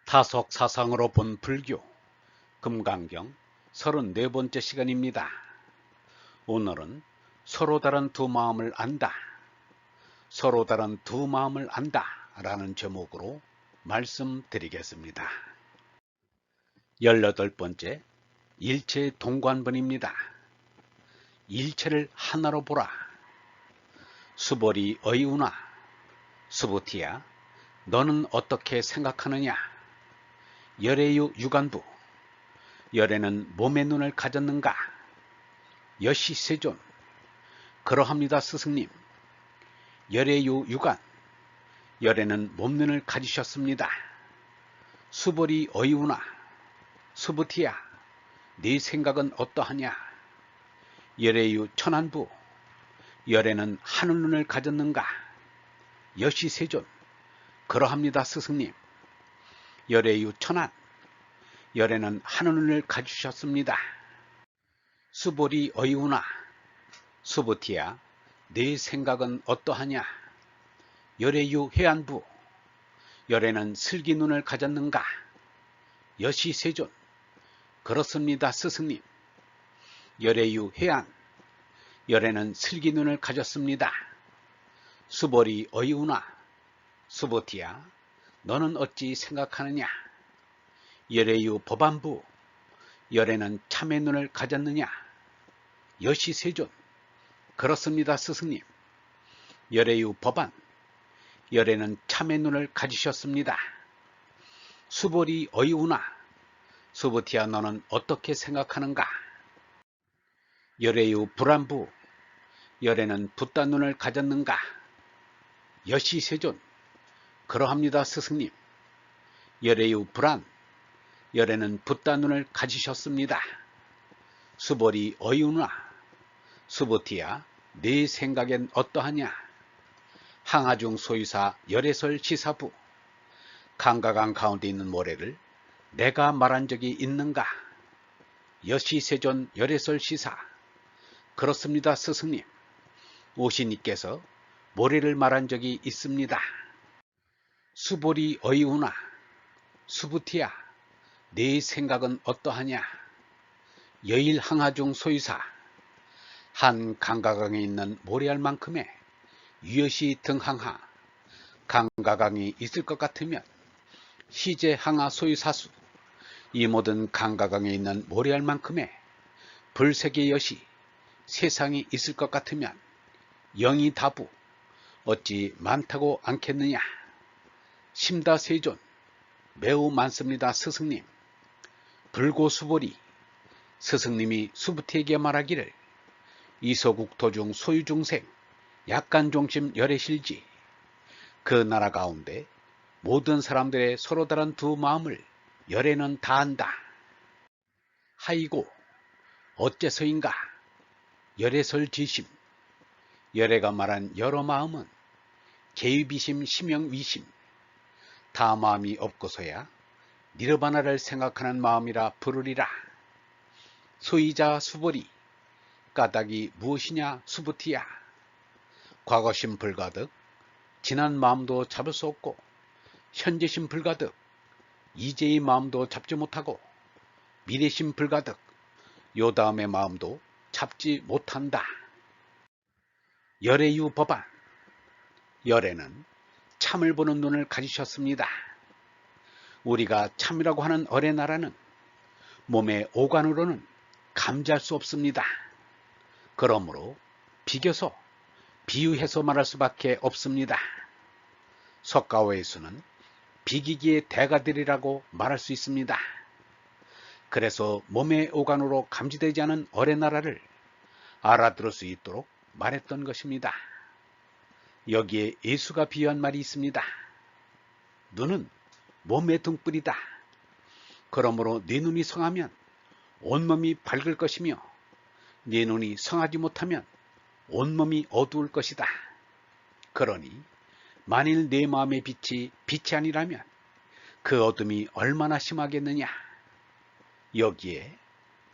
타석 사상으로 본 불교 금강경 34번째 시간입니다. 오늘은 서로 다른 두 마음을 안다, 서로 다른 두 마음을 안다 라는 제목으로 말씀드리겠습니다. 18번째 일체 동관본입니다. 일체를 하나로 보라. 수벌이 어이우나. 수부티야, 너는 어떻게 생각하느냐? 열애유 유관부. 열애는 몸의 눈을 가졌는가? 여시세존. 그러합니다 스승님. 열애유 유관. 열애는 몸눈을 가지셨습니다. 수벌이 어이우나. 수부티야, 네 생각은 어떠하냐? 열애유 천안부. 열애는 하늘눈을 가졌는가? 여시세존. 그러합니다 스승님. 열애유 천안. 열애는 하늘눈을 가지셨습니다. 수벌이 어이우나. 수부티야, 네 생각은 어떠하냐? 열애유 해안부. 열애는 슬기눈을 가졌는가? 여시세존. 그렇습니다 스승님. 열애유 해안. 열애는 슬기눈을 가졌습니다. 수벌이 어이우나. 수부티야, 너는 어찌 생각하느냐? 열애유 법안부. 열애는 참의 눈을 가졌느냐? 여시세존. 그렇습니다 스승님. 열애유 법안. 열애는 참의 눈을 가지셨습니다. 수벌이 어이우나. 수부티야, 너는 어떻게 생각하는가? 열애유 불안부. 열애는 붓단 눈을 가졌는가? 여시세존. 그러합니다 스승님. 열애유 불안. 열애는 붓단 눈을 가지셨습니다. 수벌이 어이우나. 수부티야, 네 생각엔 어떠하냐? 항아중 소유사 열애설 시사부. 강가강 가운데 있는 모래를 내가 말한 적이 있는가? 여시세존 열애설 시사. 그렇습니다 스승님. 오시니께서 모래를 말한 적이 있습니다. 수벌이 어이우나. 수부티야, 네 생각은 어떠하냐? 여일 항하중 소유사. 한 강가강에 있는 모래알만큼의 유여시 등항하. 강가강이 있을 것 같으면 시제 항하 소유사수. 이 모든 강가강에 있는 모래알만큼의 불세계 여시 세상이 있을 것 같으면 영이 다부. 어찌 많다고 않겠느냐? 심다세존. 매우 많습니다 스승님. 불고수벌이. 스승님이 수부티에게 말하기를 이소국 도중 소유중생 약간종심 열애실지. 그 나라 가운데 모든 사람들의 서로 다른 두 마음을 열애는 다 안다. 하이고 어째서인가? 열애설지심. 열애가 말한 여러 마음은 개유비심 심영위심. 다 마음이 없고서야 니르바나를 생각하는 마음이라 부르리라. 소이자 수벌이. 까닭이 무엇이냐 수부티야. 과거심 불가득 지난 마음도 잡을 수 없고, 현재심 불가득 이제의 마음도 잡지 못하고, 미래심 불가득 요 다음의 마음도 잡지 못한다. 열애유 법안. 열애는 참을 보는 눈을 가지셨습니다. 우리가 참이라고 하는 어레나라는 몸의 오간으로는 감지할 수 없습니다. 그러므로 비교서 비유해서 말할 수밖에 없습니다. 석가오에서는 비기기의 대가들이라고 말할 수 있습니다. 그래서 몸의 오간으로 감지되지 않은 어레나라를 알아들을 수 있도록 말했던 것입니다. 여기에 예수가 비유한 말이 있습니다. 눈은 몸의 등불이다. 그러므로 네 눈이 성하면 온몸이 밝을 것이며, 네 눈이 성하지 못하면 온몸이 어두울 것이다. 그러니 만일 내 마음의 빛이 아니라면 그 어둠이 얼마나 심하겠느냐. 여기에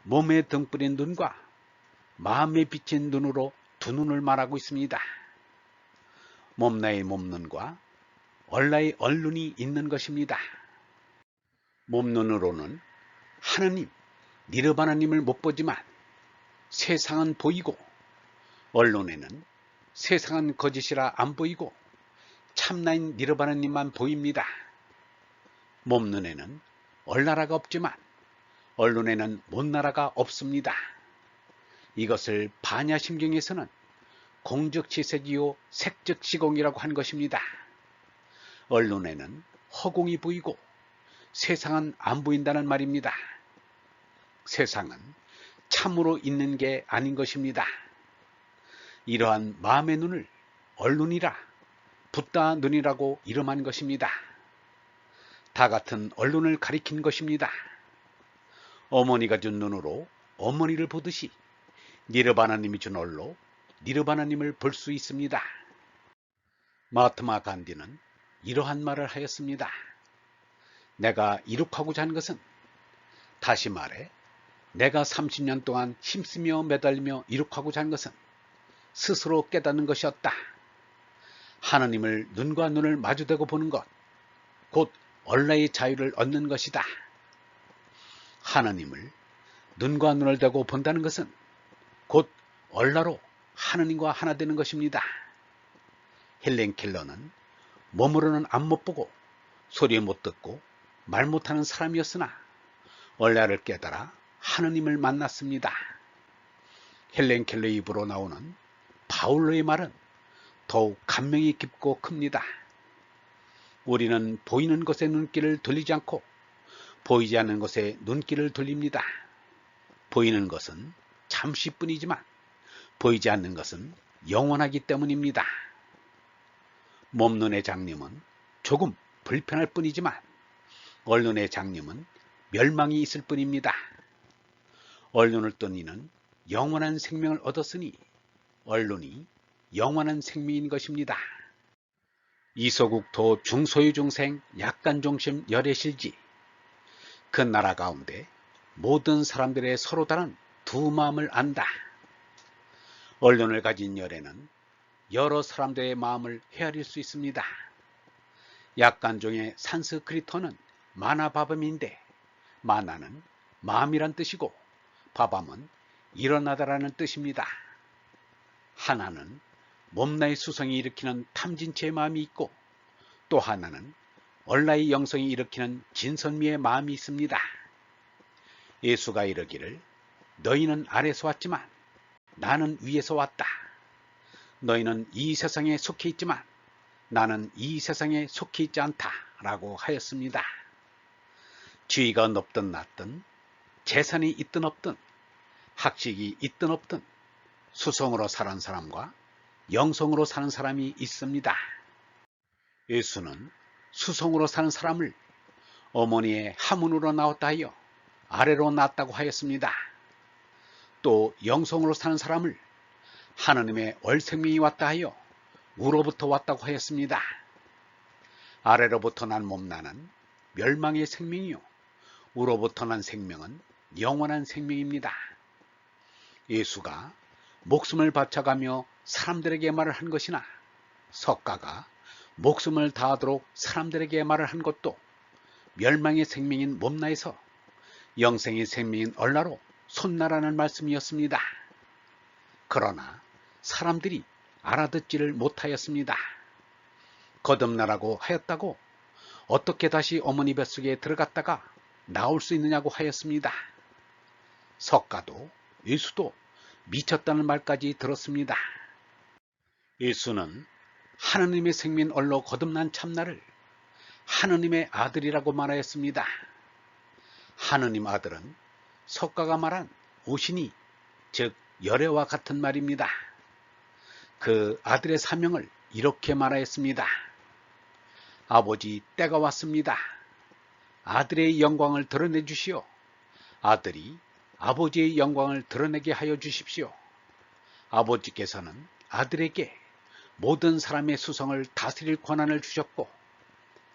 몸의 등불인 눈과 마음의 비친 눈으로 두 눈을 말하고 있습니다. 몸나의 몸눈과 얼라의 얼눈이 있는 것입니다. 몸눈으로는 하느님, 니르바나님을 못 보지만 세상은 보이고, 언론에는 세상은 거짓이라 안 보이고 참나인 니르바나님만 보입니다. 몸눈에는 얼나라가 없지만 언론에는 못나라가 없습니다. 이것을 반야심경에서는 공적치색이요 색적시공이라고 한 것입니다. 언론에는 허공이 보이고 세상은 안 보인다는 말입니다. 세상은 참으로 있는 게 아닌 것입니다. 이러한 마음의 눈을 언론이라 붓다 눈이라고 이름한 것입니다. 다 같은 언론을 가리킨 것입니다. 어머니가 준 눈으로 어머니를 보듯이 니르바나님이 준 얼로 니르바나님을 볼 수 있습니다. 마하트마 간디는 이러한 말을 하였습니다. 내가 이룩하고자 한 것은, 다시 말해 내가 30년 동안 힘쓰며 매달리며 이룩하고자 한 것은 스스로 깨닫는 것이었다. 하나님을 눈과 눈을 마주대고 보는 것, 곧 얼라의 자유를 얻는 것이다. 하나님을 눈과 눈을 대고 본다는 것은 곧 얼라로 하나님과 하나 되는 것입니다. 헬렌 켈러는 몸으로는 안 못 보고 소리 못 듣고 말 못하는 사람이었으나 얼라를 깨달아 하나님을 만났습니다. 헬렌 켈러의 입으로 나오는 바울로의 말은 더욱 감명이 깊고 큽니다. 우리는 보이는 것에 눈길을 돌리지 않고 보이지 않는 것에 눈길을 돌립니다. 보이는 것은 잠시뿐이지만 보이지 않는 것은 영원하기 때문입니다. 몸눈의 장님은 조금 불편할 뿐이지만 얼눈의 장님은 멸망이 있을 뿐입니다. 얼눈을 뜬 이는 영원한 생명을 얻었으니 얼눈이 영원한 생명인 것입니다. 이소국토 중소유중생 약간종심 열애실지. 그 나라 가운데 모든 사람들의 서로 다른 두 마음을 안다. 언론을 가진 열애는 여러 사람들의 마음을 헤아릴 수 있습니다. 약간종의 산스크리토는 마나바밤인데, 마나는 마음이란 뜻이고 바밤은 일어나다라는 뜻입니다. 하나는 몸나의 수성이 일으키는 탐진체의 마음이 있고, 또 하나는 얼라의 영성이 일으키는 진선미의 마음이 있습니다. 예수가 이르기를 너희는 아래서 왔지만 나는 위에서 왔다. 너희는 이 세상에 속해 있지만 나는 이 세상에 속해 있지 않다 라고 하였습니다. 지위가 높든 낮든, 재산이 있든 없든, 학식이 있든 없든 수성으로 사는 사람과 영성으로 사는 사람이 있습니다. 예수는 수성으로 사는 사람을 어머니의 하문으로 나왔다 하여 아래로 낳았다고 하였습니다. 또 영성으로 사는 사람을 하나님의 얼생명이 왔다 하여 우로부터 왔다고 하였습니다. 아래로부터 난 몸나는 멸망의 생명이요 우로부터 난 생명은 영원한 생명입니다. 예수가 목숨을 바쳐가며 사람들에게 말을 한 것이나 석가가 목숨을 다하도록 사람들에게 말을 한 것도 멸망의 생명인 몸나에서 영생의 생명인 얼라로 손나라는 말씀이었습니다. 그러나 사람들이 알아듣지를 못하였습니다. 거듭나라고 하였다고 어떻게 다시 어머니 뱃속에 들어갔다가 나올 수 있느냐고 하였습니다. 석가도 예수도 미쳤다는 말까지 들었습니다. 예수는 하느님의 생민 얼로 거듭난 참나를 하느님의 아들이라고 말하였습니다. 하느님 아들은 석가가 말한 오신이, 즉 열애와 같은 말입니다. 그 아들의 사명을 이렇게 말하였습니다. 아버지, 때가 왔습니다. 아들의 영광을 드러내 주시오. 아들이 아버지의 영광을 드러내게 하여 주십시오. 아버지께서는 아들에게 모든 사람의 수성을 다스릴 권한을 주셨고,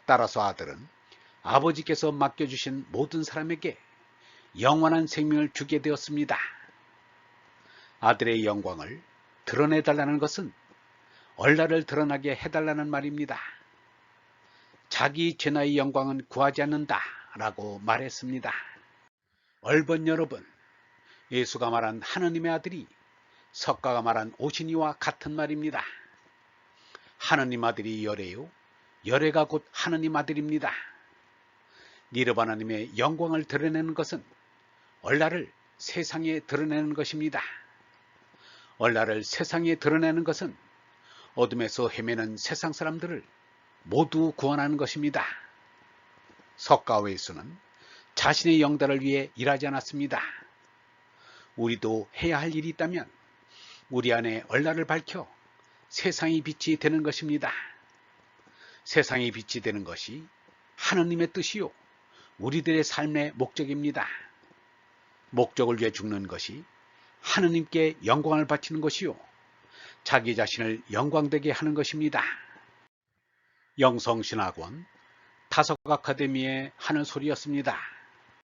따라서 아들은 아버지께서 맡겨주신 모든 사람에게 영원한 생명을 주게 되었습니다. 아들의 영광을 드러내달라는 것은 얼라를 드러나게 해달라는 말입니다. 자기 죄나의 영광은 구하지 않는다 라고 말했습니다. 얼번 여러분, 예수가 말한 하느님의 아들이 석가가 말한 오시니와 같은 말입니다. 하느님 아들이 열애요, 열애가 곧 하느님 아들입니다. 니르바나님의 영광을 드러내는 것은 얼라를 세상에 드러내는 것입니다. 얼라를 세상에 드러내는 것은 어둠에서 헤매는 세상 사람들을 모두 구원하는 것입니다. 석가와 예수는 자신의 영달을 위해 일하지 않았습니다. 우리도 해야 할 일이 있다면 우리 안에 얼라를 밝혀 세상의 빛이 되는 것입니다. 세상의 빛이 되는 것이 하느님의 뜻이요, 우리들의 삶의 목적입니다. 목적을 위해 죽는 것이 하느님께 영광을 바치는 것이요, 자기 자신을 영광되게 하는 것입니다. 영성신학원 다석 아카데미의 하는 소리였습니다.